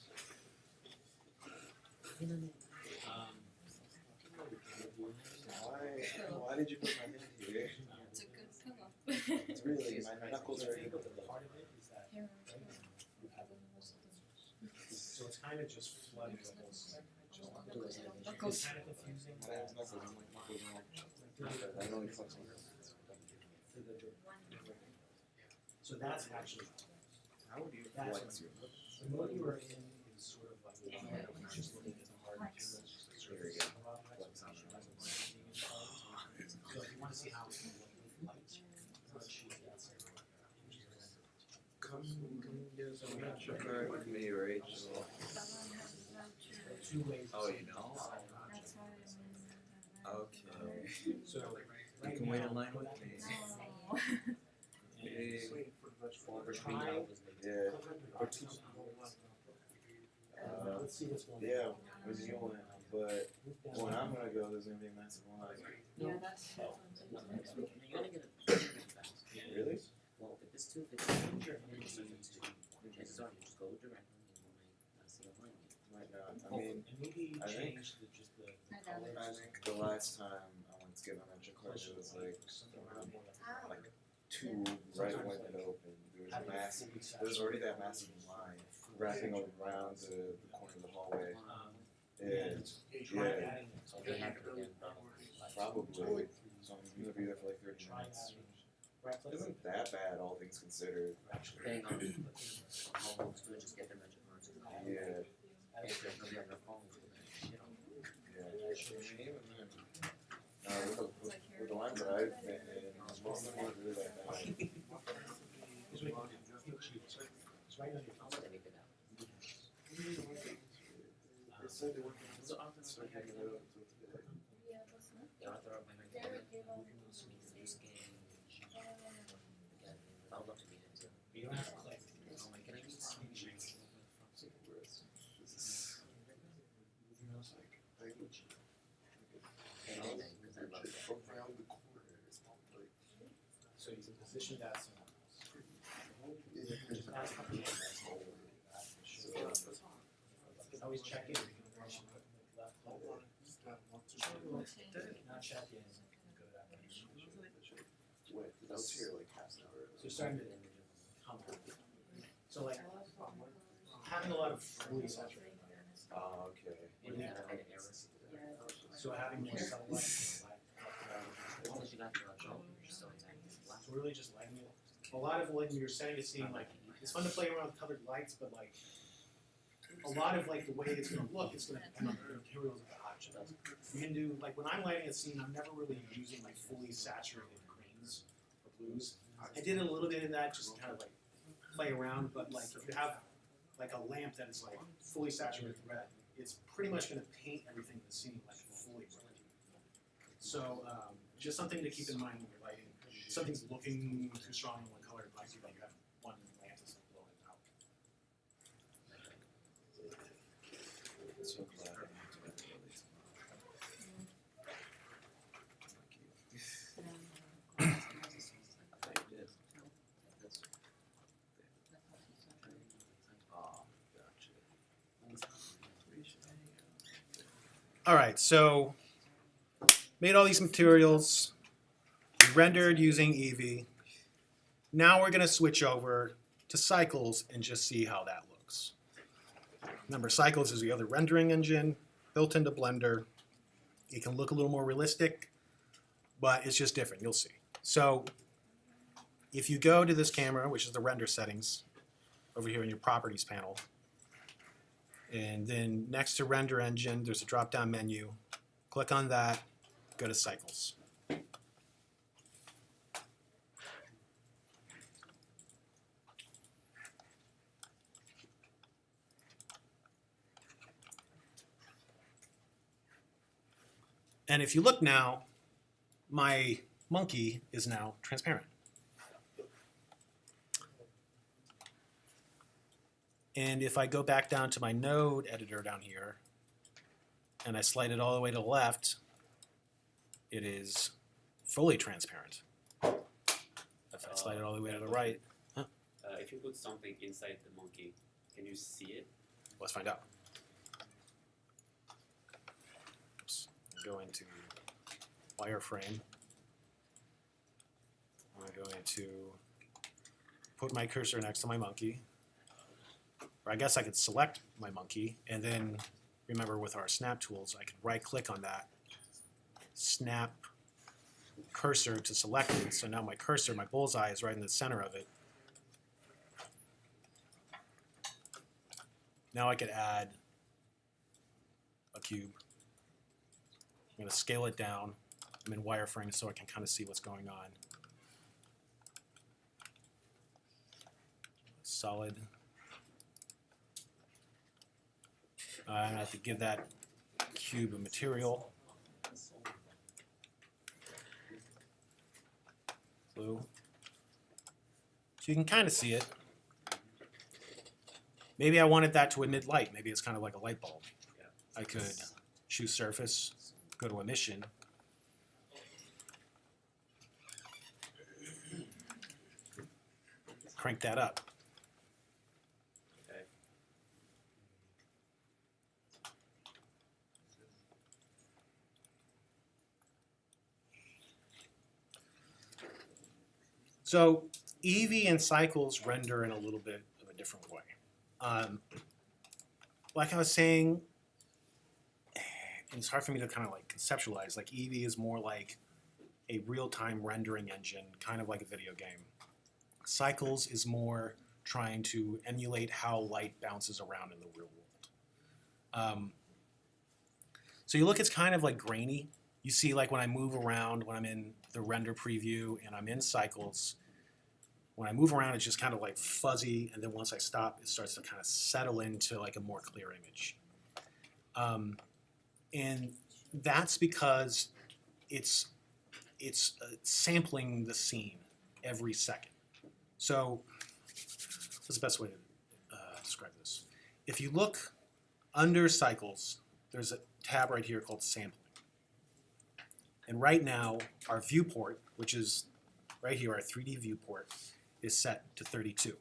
Speaker 4: Why did you put my hand here?
Speaker 6: It's a good pillow.
Speaker 4: It's really, my knuckles are in.
Speaker 1: Part of it is that, so it's kind of just flooding the whole site. It's kind of confusing.
Speaker 4: When I have knuckles, I'm like knuckles wrong. I only flex my
Speaker 1: So that's actually,
Speaker 4: How would you
Speaker 1: That's
Speaker 4: flex your?
Speaker 1: the mode you are in is sort of like, you're just looking at the hard materials, just the
Speaker 4: There we
Speaker 1: surface
Speaker 4: go.
Speaker 1: of objects,
Speaker 4: Flex on
Speaker 1: rather than being involved. So if you want to see how it's going to look with light, let's shoot that.
Speaker 4: Come get us a match with me or H.
Speaker 1: Two ways.
Speaker 4: Oh, you know?
Speaker 6: That's why I
Speaker 4: Okay.
Speaker 1: So
Speaker 5: You can wait in line with me.
Speaker 4: Yeah.
Speaker 1: let's see what's going on.
Speaker 4: Yeah, was you going? But when I'm gonna go, there's gonna be a massive line.
Speaker 2: You're gonna get a
Speaker 4: Really?
Speaker 2: well, if it's 250, sure, it's 250. Chances are you just go directly and you might see a line.
Speaker 4: Might not. I mean,
Speaker 1: And maybe
Speaker 4: I think-
Speaker 1: change just the
Speaker 4: I think the last time I went to get my mentor card, it was like around like 2 right when it opened. There was a massive. There was already that massive line wrapping around the corner of the hallway. And yeah,
Speaker 2: So they have to again,
Speaker 4: probably. So I'm gonna be there for like 30 minutes. Isn't that bad, all things considered?
Speaker 2: depending on how folks do it, just get their mentor cards.
Speaker 4: Yeah,
Speaker 2: If there's nobody on their phones, you know.
Speaker 4: yeah. With the lines that I've been in, most of them weren't really that bad.
Speaker 2: How much they make it out?
Speaker 4: They said they were
Speaker 2: So often, like,
Speaker 3: Yeah, that's not.
Speaker 2: yeah, I throw up my mentor card. Use game. Again, I would love to meet him too.
Speaker 1: You don't have to click.
Speaker 2: Oh my, can I use some? Anything, because I love that.
Speaker 1: So you can position that somewhere else. Always check in. Not check in. Go to that page.
Speaker 4: Wait, I was here like half an hour
Speaker 1: So you're starting to come out. So like having a lot of fully saturated.
Speaker 4: Oh, okay.
Speaker 2: And then I had an error.
Speaker 1: So having more sunlight.
Speaker 2: As long as you got your job, you're still intact.
Speaker 1: So really just lighting it. A lot of when you're setting a scene, like it's fun to play around with colored lights, but like a lot of like the way it's gonna look, it's gonna depend on the materials of the object. You can do like when I'm lighting a scene, I'm never really using like fully saturated greens or blues. I did a little bit of that just to kind of like play around, but like if you have like a lamp that is like fully saturated red, it's pretty much gonna paint everything in the scene like fully red. So just something to keep in mind when you're lighting. If something's looking too strong in one color, it might be that you have one lamp that's like blowing out.
Speaker 4: So glad.
Speaker 5: Oh, gotcha.
Speaker 1: All right, so made all these materials, rendered using Eevee. Now we're gonna switch over to Cycles and just see how that looks. Remember, Cycles is the other rendering engine built into Blender. It can look a little more realistic, but it's just different, you'll see. So if you go to this camera, which is the render settings, over here in your properties panel, and then next to render engine, there's a drop-down menu. Click on that, go to Cycles. And if you look now, my monkey is now transparent. And if I go back down to my node editor down here, and I slide it all the way to the left, it is fully transparent. If I slide it all the way to the right,
Speaker 6: If you put something inside the monkey, can you see it?
Speaker 1: let's find out. Oops. Go into wireframe. I'm going to put my cursor next to my monkey. Or I guess I could select my monkey, and then remember with our snap tools, I can right click on that, snap cursor to select it. So now my cursor, my bullseye is right in the center of it. Now I could add a cube. I'm going to scale it down. I'm in wireframe so I can kind of see what's going on. Solid. And I have to give that cube a material. blue. So you can kind of see it. Maybe I wanted that to emit light. Maybe it's kind of like a light bulb. I could choose surface, go to emission. Crank that up.
Speaker 6: Okay.
Speaker 1: So Eevee and Cycles render in a little bit of a different way. Like I was saying, it's hard for me to kind of like conceptualize. Like Eevee is more like a real-time rendering engine, kind of like a video game. Cycles is more trying to emulate how light bounces around in the real world. So you look, it's kind of like grainy. You see, like when I move around, when I'm in the render preview and I'm in Cycles, when I move around, it's just kind of like fuzzy, and then once I stop, it starts to kind of settle into like a more clear image. And that's because it's sampling the scene every second. So what's the best way to describe this? If you look under Cycles, there's a tab right here called Sampling. And right now, our viewport, which is right here, our 3D viewport, is set to 32.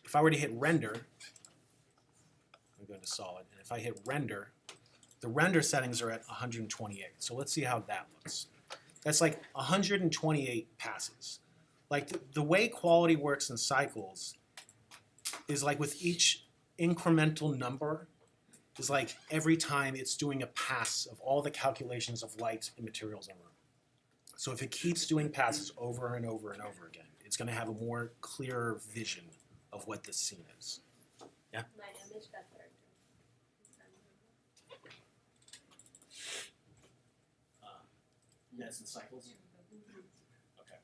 Speaker 1: If I were to hit render, I'm going to solid, and if I hit render, the render settings are at 128. So let's see how that looks. That's like 128 passes. Like the way quality works in Cycles is like with each incremental number is like every time it's doing a pass of all the calculations of light and materials in a room. So if it keeps doing passes over and over and over again, it's going to have a more clearer vision of what this scene is.
Speaker 3: My image got blurred.
Speaker 1: Yes, in Cycles? Okay.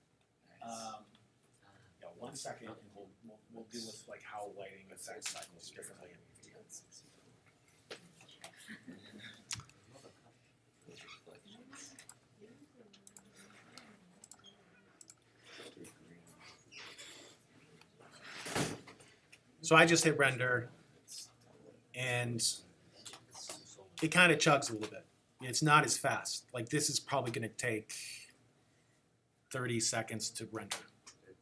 Speaker 1: Yeah, 1 second, and we'll deal with like how lighting affects Cycles differently. So I just hit render, and it kind of chugs a little bit. It's not as fast. Like this is probably going to take 30 seconds to render,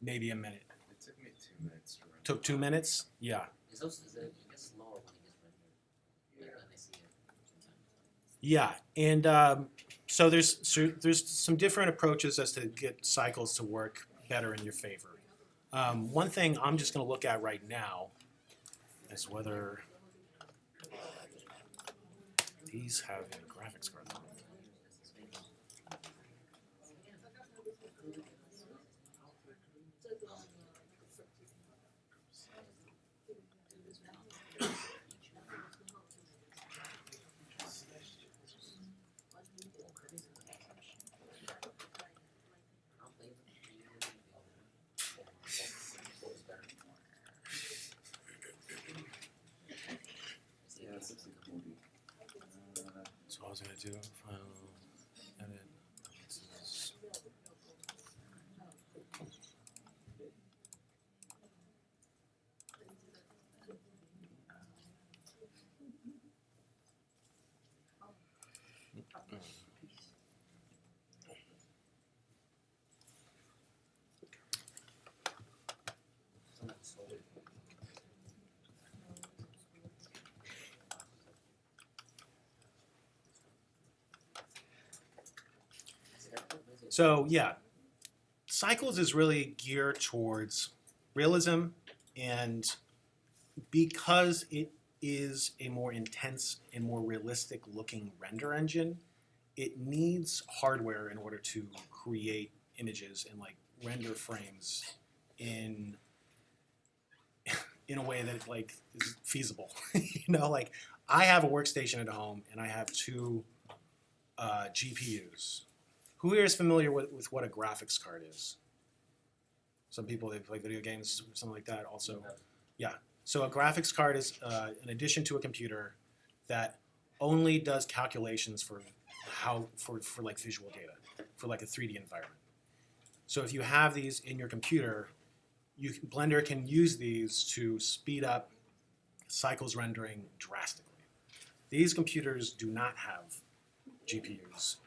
Speaker 1: maybe a minute.
Speaker 4: It took me 2 minutes to run.
Speaker 1: Took 2 minutes? Yeah.
Speaker 2: It's also it gets slower when it gets rendered. When I see it sometimes.
Speaker 1: Yeah, and so there's some different approaches as to get Cycles to work better in your favor. One thing I'm just going to look at right now is whether these have a graphics card on them.
Speaker 4: Yeah, it's like a movie.
Speaker 1: So I was going to do file, edit, this is- So yeah, Cycles is really geared towards realism, and because it is a more intense and more realistic looking render engine, it needs hardware in order to create images and like render frames in a way that like is feasible. You know, like I have a workstation at home and I have 2 GPUs. Who here is familiar with what a graphics card is? Some people, they play video games or something like that also. Yeah. So a graphics card is an addition to a computer that only does calculations for like visual data, for like a 3D environment. So if you have these in your computer, Blender can use these to speed up cycles rendering drastically. These computers do not have GPUs.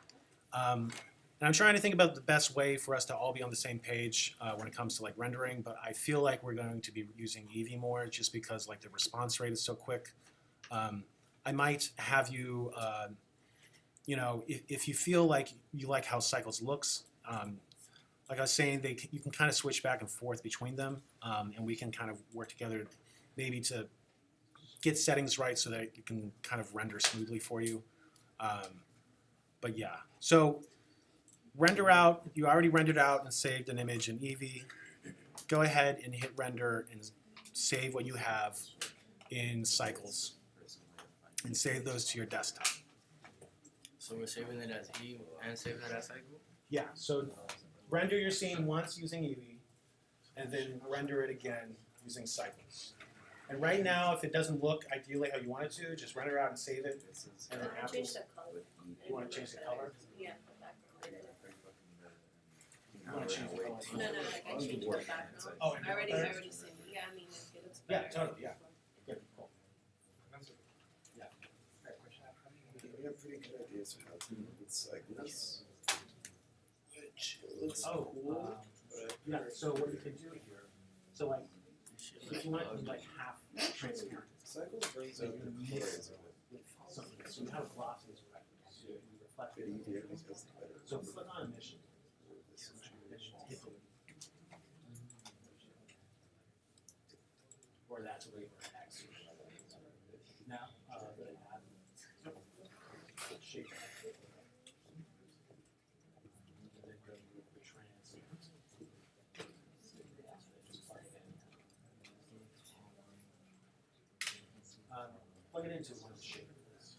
Speaker 1: And I'm trying to think about the best way for us to all be on the same page when it comes to like rendering, but I feel like we're going to be using Eevee more just because like the response rate is so quick. I might have you, you know, if you feel like you like how Cycles looks, like I was saying, you can kind of switch back and forth between them, and we can kind of work together maybe to get settings right so that you can kind of render smoothly for you. But yeah, so render out, you already rendered out and saved an image in Eevee. Go ahead and hit render and save what you have in Cycles and save those to your desktop.
Speaker 5: So we're saving it as E and saving it as cycle?
Speaker 1: Yeah, so render your scene once using Eevee and then render it again using Cycles. And right now, if it doesn't look ideally how you want it to, just render out and save it. And then after,
Speaker 3: Change the color.
Speaker 1: you want to change the color?
Speaker 3: Yeah, the background.
Speaker 1: You want to change the color?
Speaker 3: No, like I changed the background.
Speaker 1: Oh,
Speaker 3: I already seen it. Yeah, I mean, it looks
Speaker 1: Yeah,
Speaker 3: better.
Speaker 1: totally, yeah. Good, cool.
Speaker 4: We have pretty good ideas of how to move with cycles, which looks
Speaker 1: Oh,
Speaker 4: cool, but
Speaker 1: yeah, so what you can do here, so like, if you want it to be like half transparent,
Speaker 4: cycles brings out the colors of it.
Speaker 1: with something, so you have glossy as well. So you reflect
Speaker 4: But
Speaker 1: it.
Speaker 4: easier because the better.
Speaker 1: So click on emission. Or that's a rate or X. Now, shape. And then go with the trans. Plug it into one shape of this.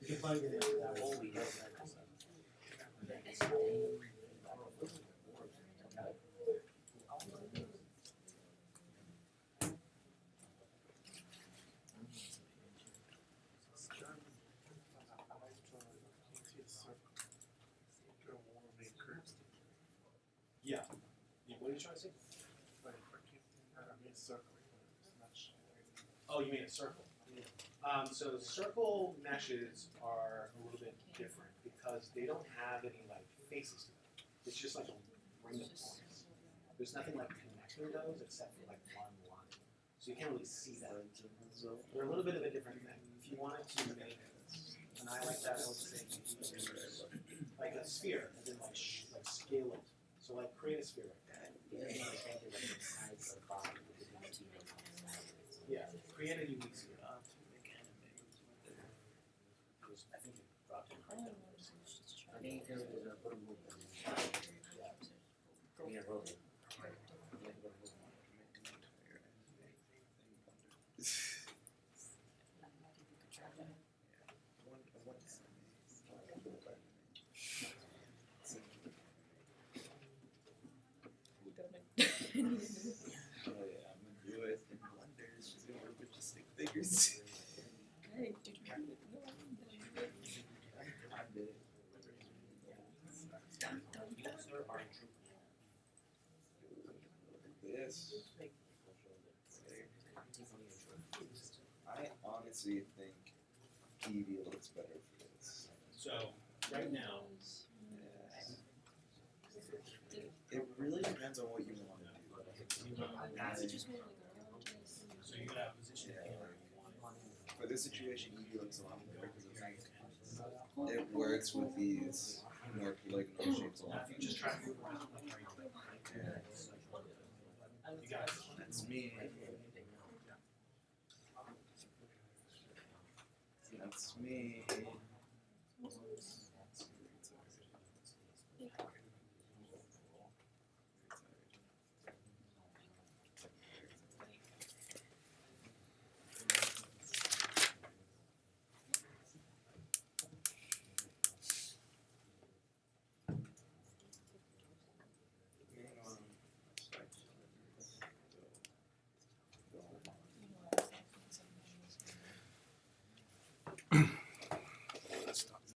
Speaker 1: You can plug it into that whole. Yeah. What are you trying to say? Oh, you mean a circle? So circle meshes are a little bit different because they don't have any like faces to them. It's just like a ring of points. There's nothing like connecting those except for like one line. So you can't really see that. They're a little bit of a different thing. If you wanted to make an eye like that, I would say like a sphere, and then like scale it. So like create a sphere like that. Yeah, create a unique sphere. I think it dropped in.
Speaker 4: Oh yeah, I'm gonna do it in Blender. She's gonna work with just stick figures. This. I honestly think Eevee looks better for this.
Speaker 1: So right now,
Speaker 4: It really depends on what you want to do.
Speaker 1: so you gotta position it anywhere you want.
Speaker 4: For this situation, Eevee looks a lot better because it works with these more polygonal shapes a
Speaker 1: Now,
Speaker 4: lot.
Speaker 1: if you just try to move around like how you you got it.
Speaker 4: That's me. That's me.